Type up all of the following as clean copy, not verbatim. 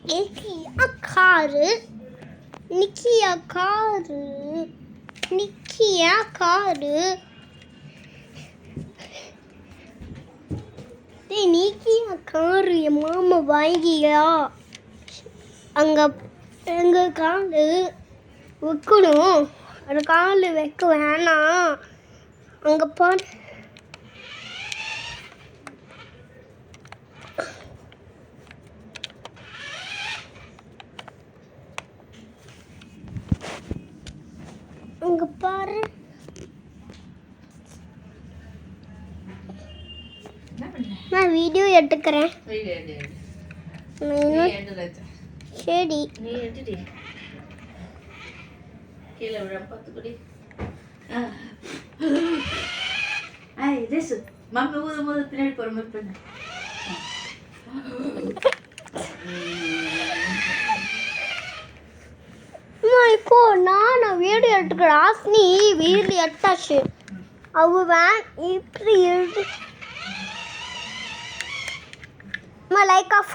நிக்கியா car நிக்கியா car நிக்கியா car நிக்கியா car என் மாமா வாங்கியா அங்கே எங்கள் கால் வைக்கணும் அது கால் வைக்க வேணாம் அங்கே பாரு அங்கே பாரு நான் வீடியோ எடுக்கிறேன் சரி கீழே விட பார்த்துக்கடி மம்மி ஊது பின்னாடி போகிற மாதிரி பண்ணு இப்போ நான் வீடியோ எடுக்கிறேன் ஆஸ்னி வீடியோ எடுத்தாச்சு அவ இப்படி எழுது லைக் ஆஃப்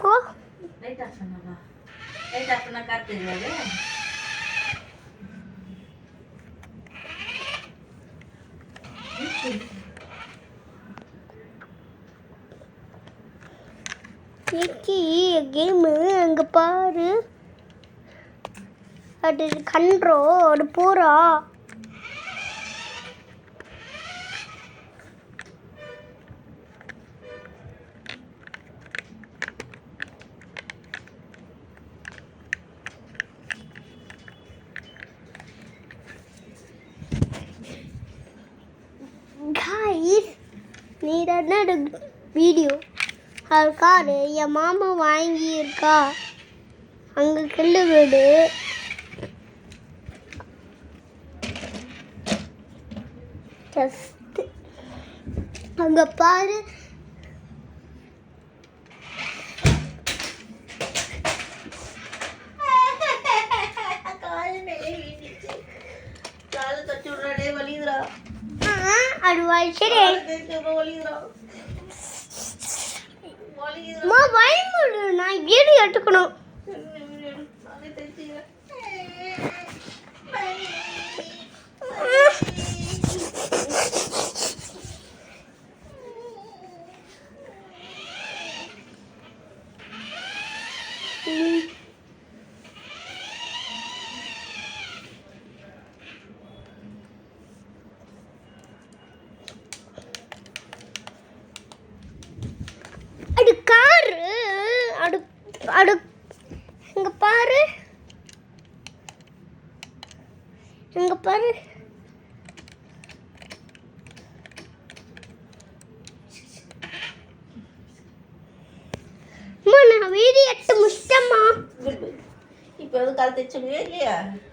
லைட் ஆஃப் பண்ணவா லைட் ஆஃப் பண்ணா காத்துது கேமு அங்கே பாரு அது கன்றோ அது போறா நீ என்ன வீடியோ அது காரு என் மாமா வாங்கியிருக்கா அங்கே கிள்ளு வீடு அங்கே பாரு காலை தட்டி விடுறாடே வலிதுரா அது வலிச்சடே நான் வீடியோ எடுக்கணும் அது காரு அடு அடு இங்க பாரு இங்க பாரு நான் வீடியோ எடுத்து முடிச்சிட்டேம்மா இப்போ எதுவும் கால் தைச்சுடுவே இல்லையா